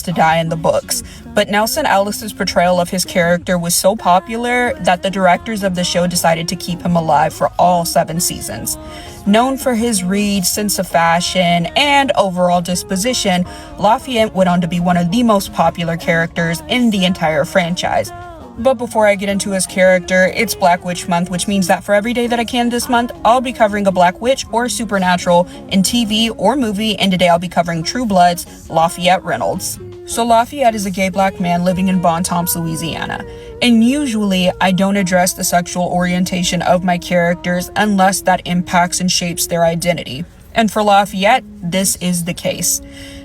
to die in the books, but Nelson Ellis's portrayal of his character was so popular that the directors of the show decided to keep him alive for all 7 seasons. Known for his read, sense of fashion, and overall disposition, Lafayette went on to be one of the most popular characters in the entire franchise. But before I get into his character, it's Black Witch Month, which means that for every day that I can this month, I'll be covering a Black Witch or supernatural in TV or movie, and today I'll be covering True Blood's Lafayette Reynolds. So Lafayette is a gay Black man living in Bontemps, Louisiana. And usually, I don't address the sexual orientation of my characters unless that impacts and shapes their identity. And for Lafayette, this is the case.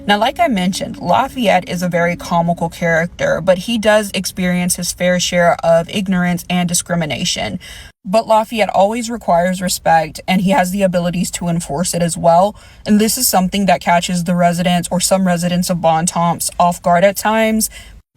Now, like I mentioned, Lafayette is a very comical character, but he does experience his fair share of ignorance and discrimination. But Lafayette always requires respect, and he has the abilities to enforce it as well. And this is something that catches the residents or some residents of Bontemps off guard at times.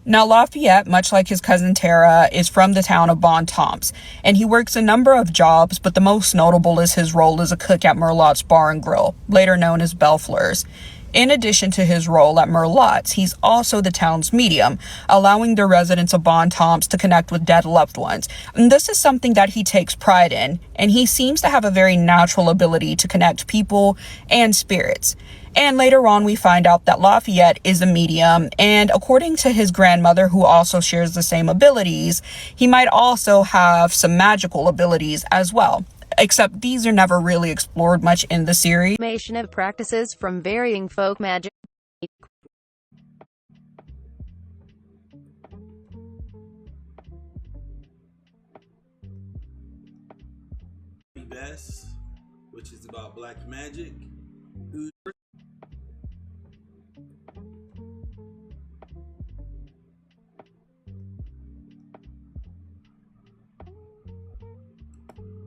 Now, Lafayette, much like his cousin Tara, is from the town of Bontemps, and he works a number of jobs, but the most notable is his role as a cook at Merlotte's Bar and Grill, later known as Bellefleur's. In addition to his role at Merlotte's, he's also the town's medium, allowing the residents of Bontemps to connect with dead loved ones. And this is something that he takes pride in, and he seems to have a very natural ability to connect people and spirits. And later on, we find out that Lafayette is a medium, and according to his grandmother, who also shares the same abilities, he might also have some magical abilities as well. Except these are never really explored much in the series. Of practices from varying folk magic. Best, which is about black magic.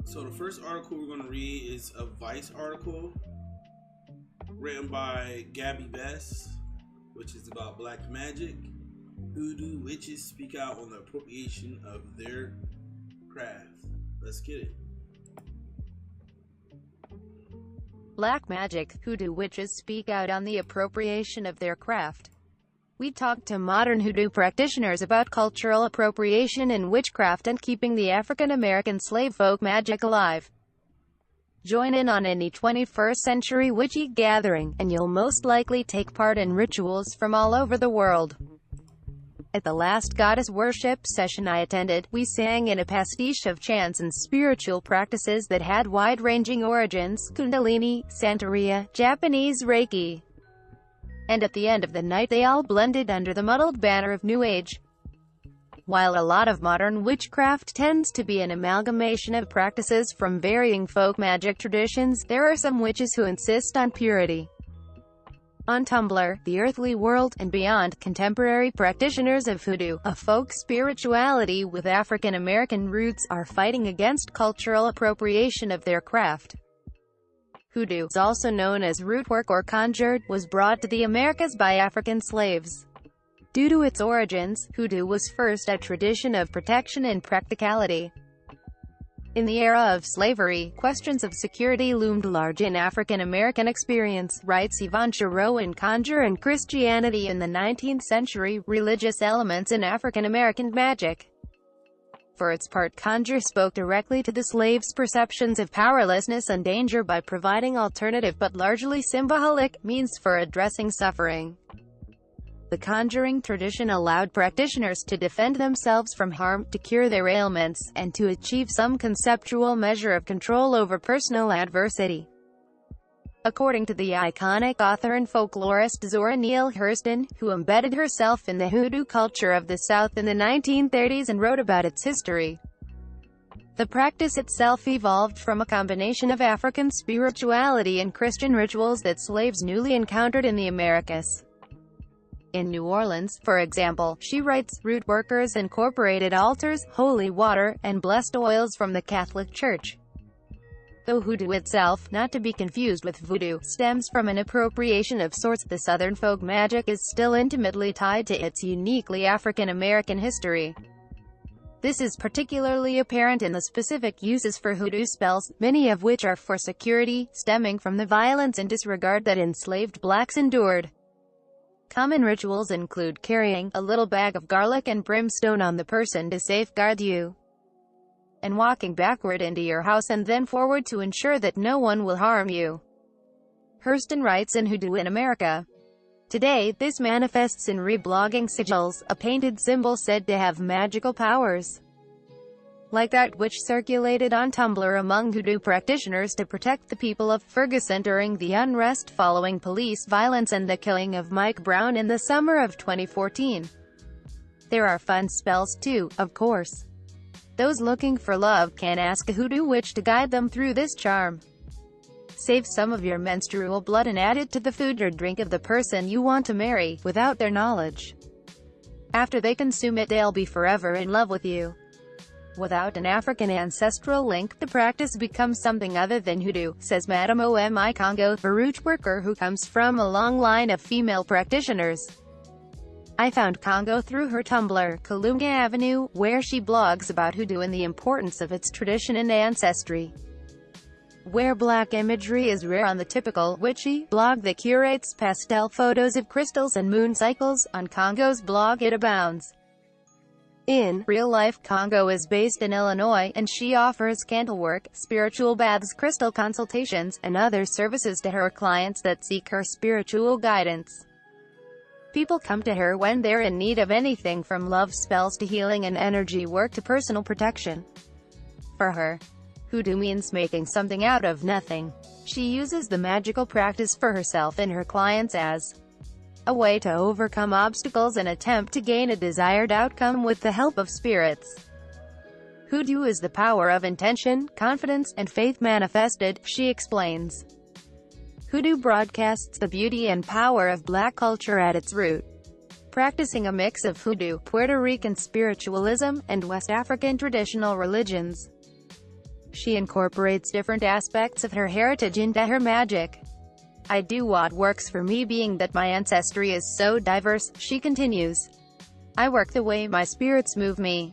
So the first article we're going to read is a Vice article written by Gabby Best, which is about black magic. Hoodoo witches speak out on the appropriation of their craft. Let's get it. Black magic, hoodoo witches speak out on the appropriation of their craft. We talked to modern hoodoo practitioners about cultural appropriation in witchcraft and keeping the African-American slave folk magic alive. Join in on any 21st century witchy gathering, and you'll most likely take part in rituals from all over the world. At the last goddess worship session I attended, we sang in a pastiche of chants and spiritual practices that had wide-ranging origins: Kundalini, Santeria, Japanese Reiki. And at the end of the night they all blended under the muddled banner of New Age. While a lot of modern witchcraft tends to be an amalgamation of practices from varying folk magic traditions, there are some witches who insist on purity. On Tumblr, The Earthly World, and beyond, contemporary practitioners of hoodoo, a folk spirituality with African American roots, are fighting against cultural appropriation of their craft. Hoodoo, also known as rootwork or conjured, was brought to the Americas by African slaves. Due to its origins, hoodoo was first a tradition of protection and practicality. In the era of slavery, questions of security loomed large in African American experience, writes Yvonne Chirot. In Conjure and Christianity in the 19th century, religious elements in African American magic. For its part, Conjure spoke directly to the slaves' perceptions of powerlessness and danger by providing alternative but largely symbolic means for addressing suffering. The conjuring tradition allowed practitioners to defend themselves from harm, to cure their ailments, and to achieve some conceptual measure of control over personal adversity. According to the iconic author and folklorist Zora Neale Hurston, who embedded herself in the hoodoo culture of the South in the 1930s and wrote about its history, the practice itself evolved from a combination of African spirituality and Christian rituals that slaves newly encountered in the Americas. In New Orleans, for example, she writes, root workers incorporated altars, holy water, and blessed oils from the Catholic Church. Though hoodoo itself, not to be confused with voodoo, stems from an appropriation of sorts, the Southern folk magic is still intimately tied to its uniquely African American history. This is particularly apparent in the specific uses for hoodoo spells, many of which are for security, stemming from the violence and disregard that enslaved blacks endured. Common rituals include carrying a little bag of garlic and brimstone on the person to safeguard you, and walking backward into your house and then forward to ensure that no one will harm you. Hurston writes in Hoodoo in America. Today, this manifests in reblogging sigils, a painted symbol said to have magical powers, like that which circulated on Tumblr among Hoodoo practitioners to protect the people of Ferguson during the unrest following police violence and the killing of Mike Brown in the summer of 2014. There are fun spells too, of course. Those looking for love can ask a Hoodoo witch to guide them through this charm. Save some of your menstrual blood and add it to the food or drink of the person you want to marry, without their knowledge. After they consume it, they'll be forever in love with you. Without an African ancestral link, the practice becomes something other than Hoodoo, says Madame Omi Congo, a root worker who comes from a long line of female practitioners. I found Congo through her Tumblr, Kalunga Avenue, where she blogs about Hoodoo and the importance of its tradition and ancestry. Where black imagery is rare on the typical witchy blog that curates pastel photos of crystals and moon cycles, on Congo's blog it abounds. In real life, Congo is based in Illinois, and she offers candlework, spiritual baths, crystal consultations, and other services to her clients that seek her spiritual guidance. People come to her when they're in need of anything from love spells to healing and energy work to personal protection. For her, Hoodoo means making something out of nothing. She uses the magical practice for herself and her clients as a way to overcome obstacles and attempt to gain a desired outcome with the help of spirits. Hoodoo is the power of intention, confidence, and faith manifested, she explains. Hoodoo broadcasts the beauty and power of black culture at its root. Practicing a mix of Hoodoo, Puerto Rican spiritualism, and West African traditional religions, she incorporates different aspects of her heritage into her magic. I do what works for me, being that my ancestry is so diverse, she continues. I work the way my spirits move me.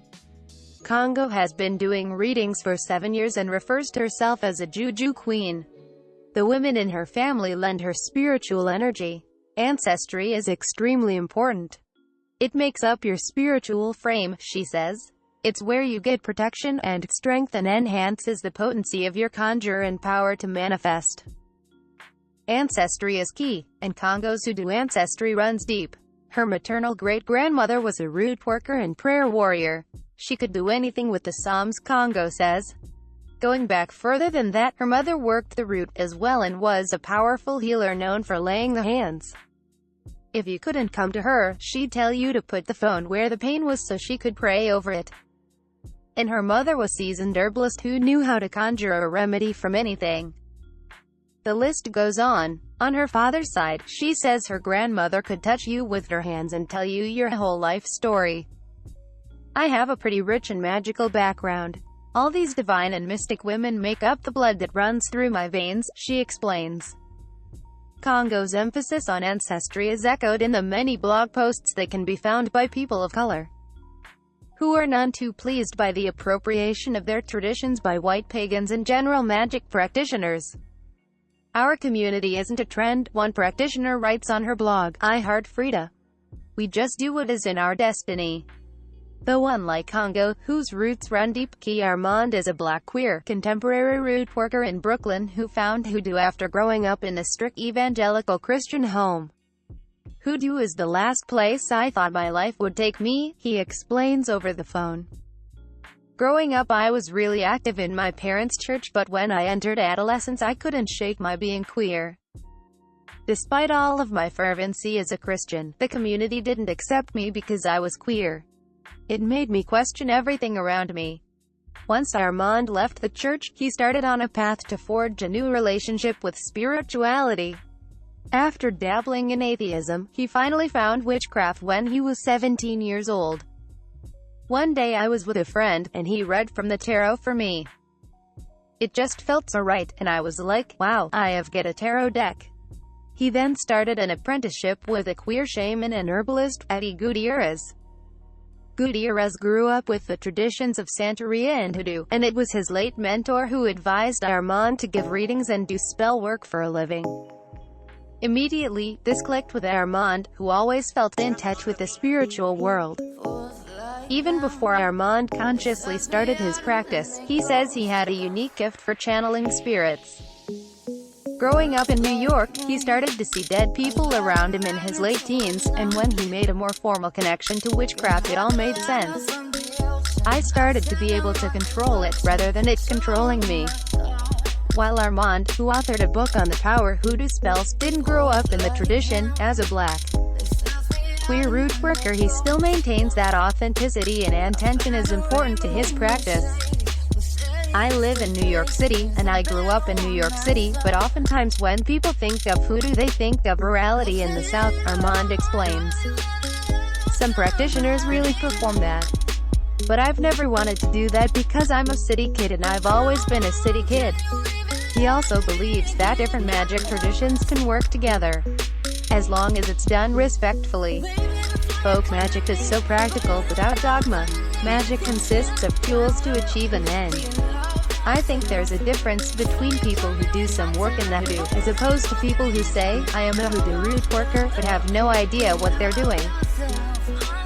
Congo has been doing readings for 7 years and refers to herself as a juju queen. The women in her family lend her spiritual energy. Ancestry is extremely important. It makes up your spiritual frame, she says. It's where you get protection and strength and enhances the potency of your conjure and power to manifest. Ancestry is key, and Congo's Hoodoo ancestry runs deep. Her maternal great-grandmother was a root worker and prayer warrior. She could do anything with the Psalms, Congo says. Going back further than that, her mother worked the root as well and was a powerful healer known for laying the hands. If you couldn't come to her, she'd tell you to put the phone where the pain was so she could pray over it. And her mother was a seasoned herbalist who knew how to conjure a remedy from anything. The list goes on. On her father's side, she says her grandmother could touch you with her hands and tell you your whole life story. I have a pretty rich and magical background. All these divine and mystic women make up the blood that runs through my veins, she explains. Congo's emphasis on ancestry is echoed in the many blog posts that can be found by people of color, who are none too pleased by the appropriation of their traditions by white pagans and general magic practitioners. Our community isn't a trend, one practitioner writes on her blog, I Heart Frida. We just do what is in our destiny. Though unlike Congo, whose roots run deep, Key Armand is a black queer, contemporary root worker in Brooklyn who found Hoodoo after growing up in a strict evangelical Christian home. Hoodoo is the last place I thought my life would take me, he explains over the phone. Growing up I was really active in my parents' church, but when I entered adolescence I couldn't shake my being queer. Despite all of my fervency as a Christian, the community didn't accept me because I was queer. It made me question everything around me. Once Armand left the church, he started on a path to forge a new relationship with spirituality. After dabbling in atheism, he finally found witchcraft when he was 17 years old. One day I was with a friend, and he read from the tarot for me. It just felt so right, and I was like, wow, I have get a tarot deck. He then started an apprenticeship with a queer shaman and herbalist, Eddie Gutierrez. Gutierrez grew up with the traditions of Santeria and Hoodoo, and it was his late mentor who advised Armand to give readings and do spell work for a living. Immediately, this clicked with Armand, who always felt in touch with the spiritual world. Even before Armand consciously started his practice, he says he had a unique gift for channeling spirits. Growing up in New York, he started to see dead people around him in his late teens, and when he made a more formal connection to witchcraft, it all made sense. I started to be able to control it, rather than it controlling me. While Armand, who authored a book on the power Hoodoo spells, didn't grow up in the tradition, as a black queer root worker, he still maintains that authenticity and intention is important to his practice. I live in New York City, and I grew up in New York City, but oftentimes when people think of Hoodoo they think of morality in the South, Armand explains. Some practitioners really perform that. But I've never wanted to do that because I'm a city kid and I've always been a city kid. He also believes that different magic traditions can work together, as long as it's done respectfully. Folk magic is so practical without dogma. Magic consists of tools to achieve an end. I think there's a difference between people who do some work in the Hoodoo, as opposed to people who say, I am a Hoodoo root worker, but have no idea what they're doing.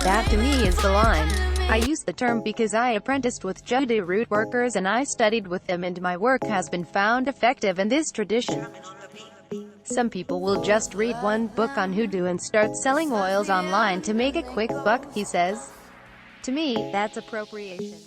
That to me is the line. I use the term because I apprenticed with Hoodoo root workers and I studied with them, and my work has been found effective in this tradition. Some people will just read one book on Hoodoo and start selling oils online to make a quick buck, he says. To me, that's appropriation.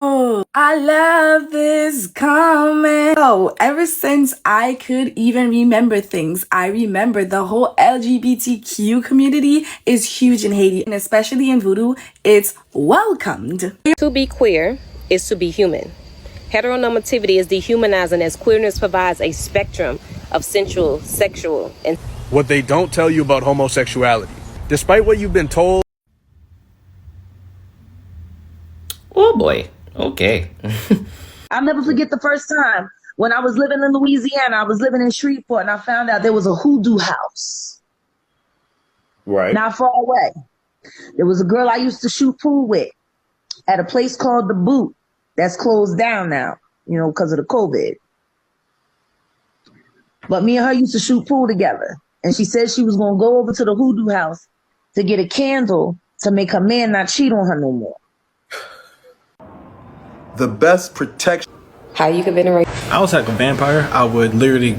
Oh, I love this comment. Oh, ever since I could even remember things, I remember the whole LGBTQ community is huge in Haiti, and especially in Voodoo, it's welcomed. To be queer is to be human. Heteronormativity is dehumanizing, as queerness provides a spectrum of sensual, sexual, and what they don't tell you about homosexuality. Despite what you've been told. Oh boy. Okay. I'll never forget the first time when I was living in Louisiana. I was living in Shreveport, and I found out there was a hoodoo house. Right. Not far away. There was a girl I used to shoot pool with at a place called The Boot that's closed down now, because of the COVID. But me and her used to shoot pool together. And she said she was going to go over to the hoodoo house to get a candle to make her man not cheat on her no more. The best protection. how you can venerate. I was like a vampire. I would literally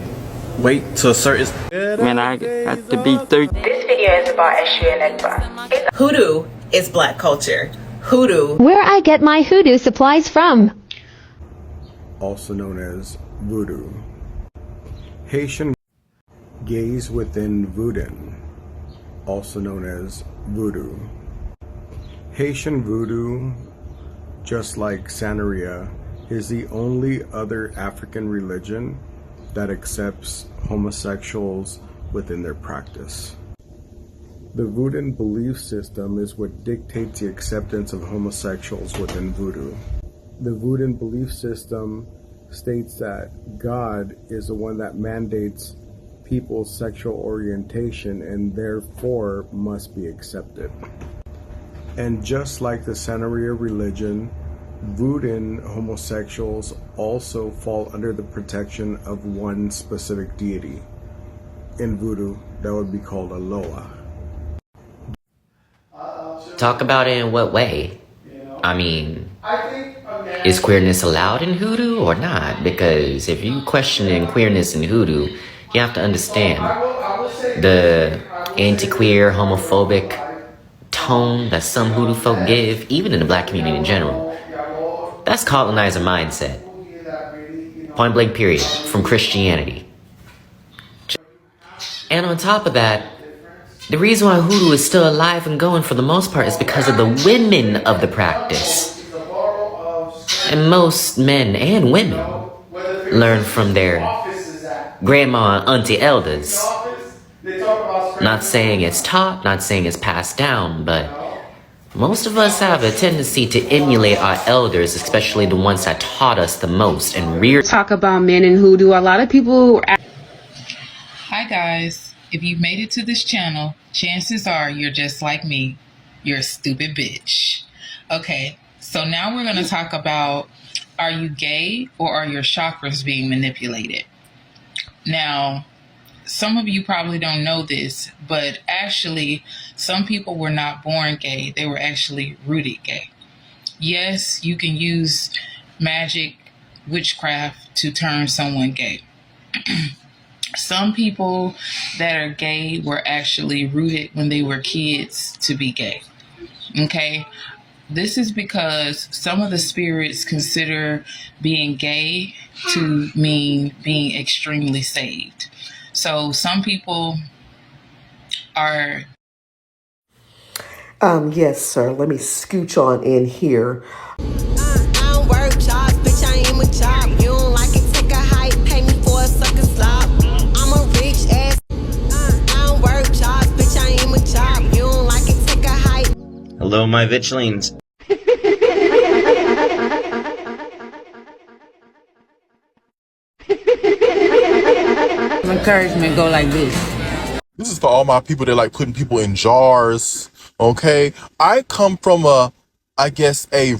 wait till a certain. Man, I have to be 30. This video is about Eshu and Ekba. Hoodoo is black culture. Hoodoo. Where I get my hoodoo supplies from. Also known as voodoo. Haitian gays within voodoo. Also known as voodoo. Haitian voodoo, just like Santeria, is the only other African religion that accepts homosexuals within their practice. The voodoo belief system is what dictates the acceptance of homosexuals within voodoo. The voodoo belief system states that God is the one that mandates people's sexual orientation and therefore must be accepted. And just like the Santeria religion, voodoo homosexuals also fall under the protection of one specific deity. In voodoo, that would be called a Loa. Talk about it in what way? I mean, is queerness allowed in hoodoo or not? Because if you question queerness in hoodoo, you have to understand the anti-queer, homophobic tone that some hoodoo folk give, even in the black community in general. That's colonizer mindset. Point blank period, from Christianity. And on top of that, the reason why hoodoo is still alive and going for the most part is because of the women of the practice. And most men and women learn from their grandma and auntie elders. Not saying it's taught, not saying it's passed down, but most of us have a tendency to emulate our elders, especially the ones that taught us the most and reared. Talk about men in hoodoo. A lot of people. Hi guys, if you've made it to this channel, chances are you're just like me. You're a stupid bitch. Okay, so now we're going to talk about, are you gay or are your chakras being manipulated? Now, some of you probably don't know this, but actually some people were not born gay. They were actually rooted gay. Yes, you can use magic, witchcraft to turn someone gay. Some people that are gay were actually rooted when they were kids to be gay. Okay? This is because some of the spirits consider being gay to mean being extremely saved. So some people are... Yes, sir. Let me scooch on in here. I don't work jobs, bitch, I am a job. You don't like it, take a hike, pay me for a sucker slop. I'm a rich ass. I don't work jobs, bitch, I am a job. You don't like it, take a hike. Hello, my Vichlings. Encouragement go like this. This is for all my people that like putting people in jars, okay? I come from a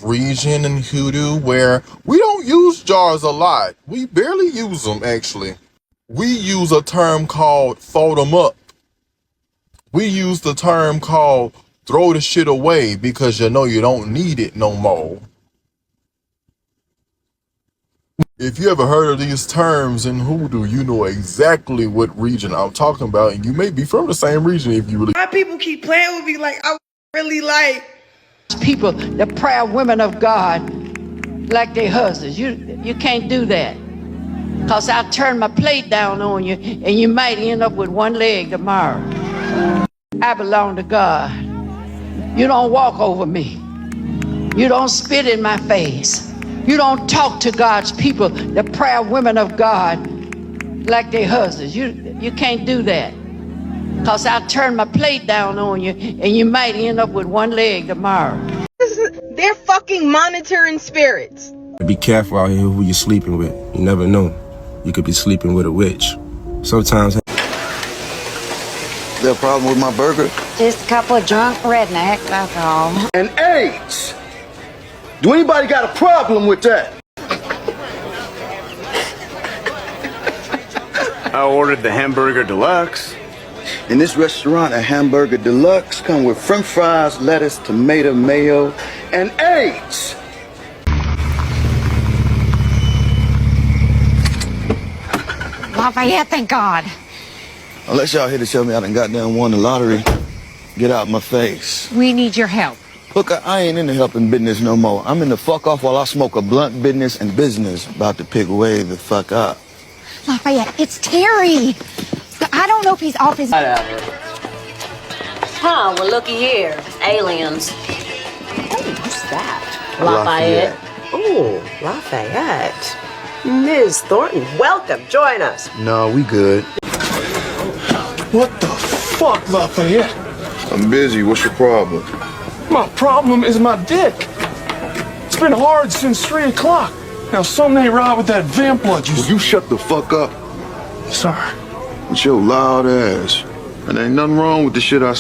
region in hoodoo where we don't use jars a lot. We barely use them, actually. We use a term called fold them up. We use the term called throw the shit away because you know you don't need it no more. If you ever heard of these terms in hoodoo, you know exactly what region I'm talking about, and you may be from the same region if you really... My people keep playing with me like I really like... People, the proud women of God, like they husbands. You can't do that. Cause I'll turn my plate down on you and you might end up with one leg tomorrow. I belong to God. You don't walk over me. You don't spit in my face. You don't talk to God's people, the prayer women of God, like they husbands. You can't do that. Cause I'll turn my plate down on you and you might end up with one leg tomorrow. They're fucking monitoring spirits. Be careful out here who you're sleeping with. You never know. You could be sleeping with a witch. Sometimes. Is there a problem with my burger? Just a couple of drunk rednecks, that's all. And AIDS! Do anybody got a problem with that? I ordered the hamburger deluxe. In this restaurant, a hamburger deluxe come with french fries, lettuce, tomato, mayo, and AIDS! Lafayette, thank God. Unless y'all here to tell me I done goddamn won the lottery, get out my face. We need your help. Look, I ain't in the helping business no more. I'm in the fuck off while I smoke a blunt business and business. About to pick way the fuck up. Lafayette, it's Terry. I don't know if he's off his... Huh, well, looky here. Aliens. Oh, who's that? Lafayette. Oh, Lafayette. Ms. Thornton, welcome. Join us. No, we good. What the fuck, Lafayette? I'm busy. What's your problem? My problem is my dick. It's been hard since 3 o'clock. Now, something ain't right with that vamp blood you... Will you shut the fuck up? Sorry. With your loud ass. And ain't nothing wrong with the shit I